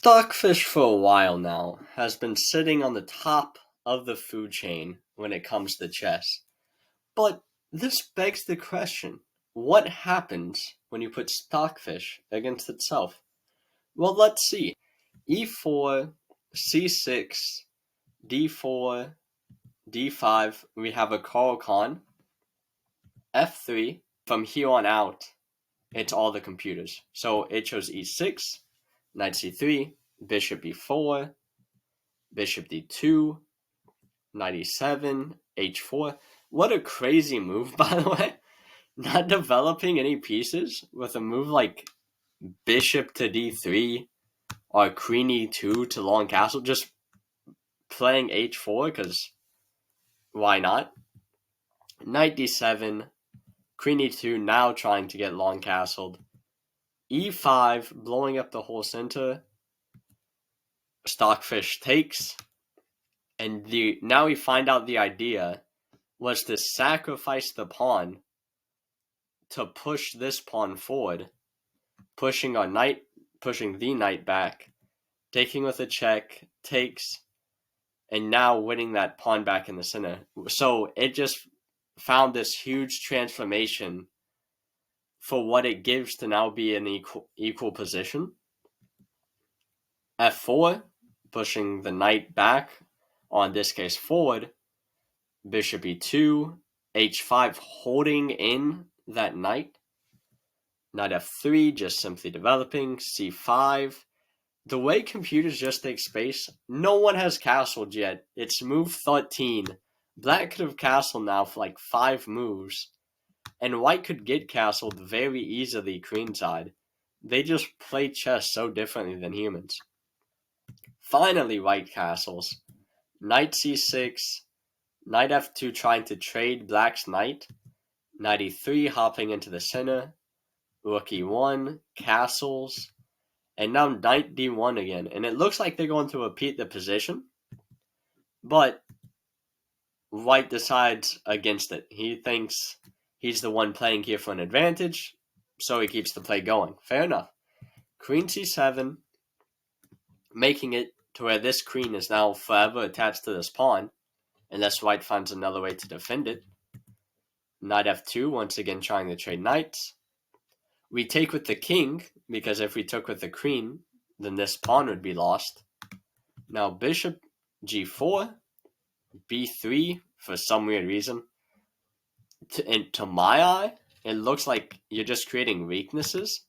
Stockfish for a while now has been sitting on the top of the food chain when it comes to chess. But this begs the question, what happens when you put Stockfish against itself? Well, let's see. E4, C6, D4, D5, we have a Carl Khan. F3, from here on out, it's all the computers. So it chose E6, Knight C3, Bishop E4, Bishop D2, Knight E7, H4. What a crazy move, by the way. Not developing any pieces with a move like Bishop to D3 or Queen E2 to long castle. Just playing H4 because why not? Knight D7, Queen E2 now trying to get long castled. E5 blowing up the whole center. Stockfish takes. And now we find out the idea was to sacrifice the pawn to push this pawn forward, pushing the knight back, taking with a check, takes, and now winning that pawn back in the center. So it just found this huge transformation for what it gives to now be in equal position. F4, pushing the knight back, or in this case forward. Bishop E2, H5, holding in that knight. Knight F3, just simply developing. C5. The way computers just take space, no one has castled yet. It's move 13. Black could have castled now for like 5 moves, and white could get castled very easily queenside. They just play chess so differently than humans. Finally, white castles. Knight C6, Knight F2 trying to trade black's knight. Knight E3 hopping into the center. Rook E1, castles. And now Knight D1 again. And it looks like they're going to repeat the position. But white decides against it. He thinks he's the one playing here for an advantage. So he keeps the play going. Fair enough. Queen C7. Making it to where this queen is now forever attached to this pawn. Unless white finds another way to defend it. Knight F2, once again trying to trade knights. We take with the king, because if we took with the queen, then this pawn would be lost. Now bishop G4, B3, for some weird reason. To my eye, it looks like you're just creating weaknesses.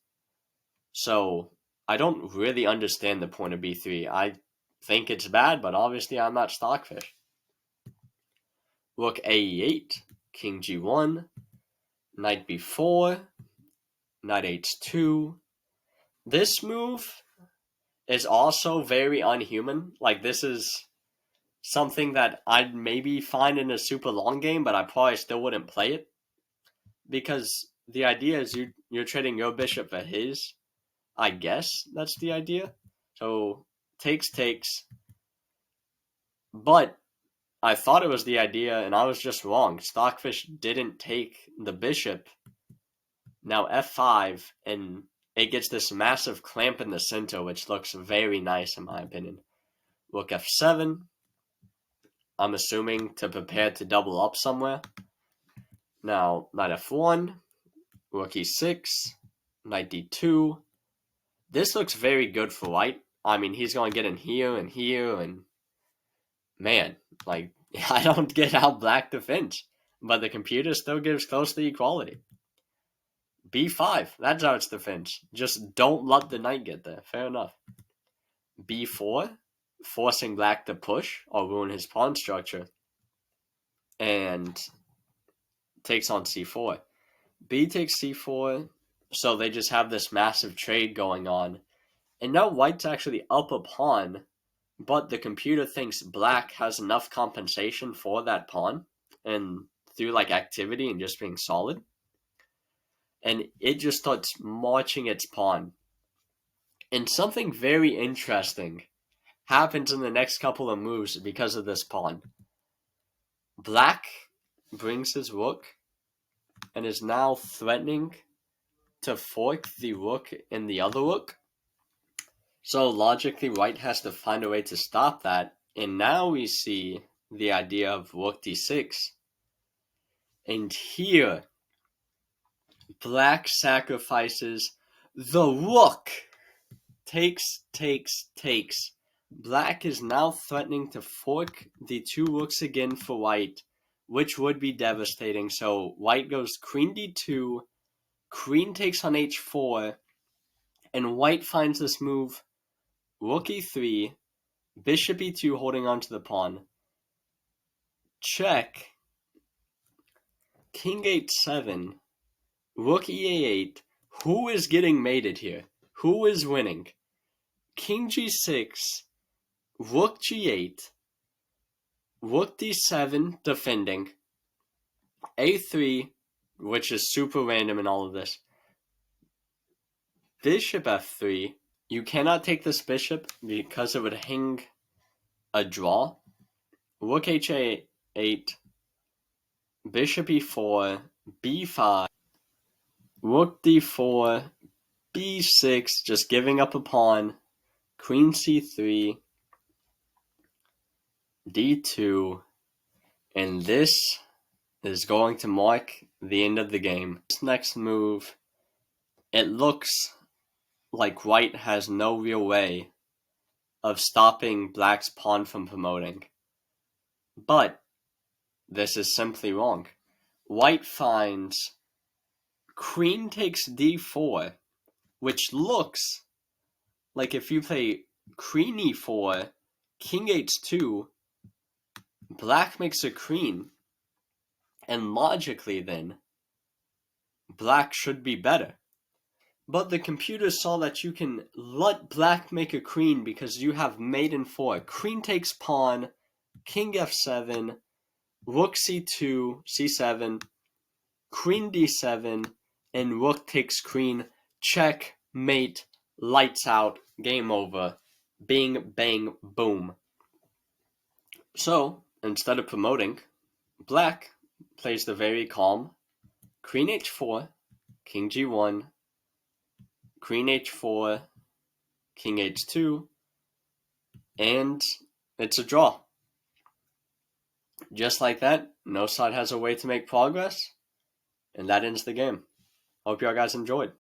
So I don't really understand the point of B3. I think it's bad, but obviously I'm not Stockfish. Rook A8, King G1, Knight B4, Knight H2. This move is also very unhuman. Like, this is something that I'd maybe find in a super long game, but I probably still wouldn't play it. Because the idea is you're trading your bishop for his. I guess that's the idea. So, takes. But I thought it was the idea, and I was just wrong. Stockfish didn't take the bishop. Now F5, and it gets this massive clamp in the center, which looks very nice in my opinion. Rook F7. I'm assuming to prepare to double up somewhere. Now Knight F1. Rook E6. Knight D2. This looks very good for white. I mean, he's going to get in here, and man, like, I don't get how black defends, but the computer still gives close to equality. B5, that's how it's defense. Just don't let the knight get there. Fair enough. B4, forcing black to push or ruin his pawn structure. And takes on C4. B takes C4, so they just have this massive trade going on. And now white's actually up a pawn, but the computer thinks black has enough compensation for that pawn, and through like activity and just being solid. And it just starts marching its pawn. And something very interesting happens in the next couple of moves because of this pawn. Black brings his rook and is now threatening to fork the rook in the other rook. So logically, white has to find a way to stop that. And now we see the idea of rook d6. And here, black sacrifices the rook. Takes. Black is now threatening to fork the 2 rooks again for white, which would be devastating. So white goes queen d2, queen takes on h4, and white finds this move, rook e3, bishop e2 holding on to the pawn, check, king h7, rook e8. Who is getting mated here? Who is winning? King g6, rook g8, rook d7 defending, a3, which is super random in all of this, bishop f3. You cannot take this bishop because it would hang a draw. Rook h8, bishop e4, b5, rook d4, b6, just giving up a pawn, queen c3, d2, and this is going to mark the end of the game. This next move, it looks like white has no real way of stopping black's pawn from promoting. But this is simply wrong. White finds queen takes d4, which looks like if you play queen e4, king h2, black makes a queen, and logically then, black should be better. But the computer saw that you can let black make a queen because you have mate in 4. Queen takes pawn, king f7, rook c2, c7, queen d7, and rook takes queen, check, mate, lights out, game over, bing, bang, boom. So, instead of promoting, black plays the very calm queen h4, king g1, queen h4, king h2, and it's a draw. Just like that, no side has a way to make progress, and that ends the game. Hope y'all guys enjoyed.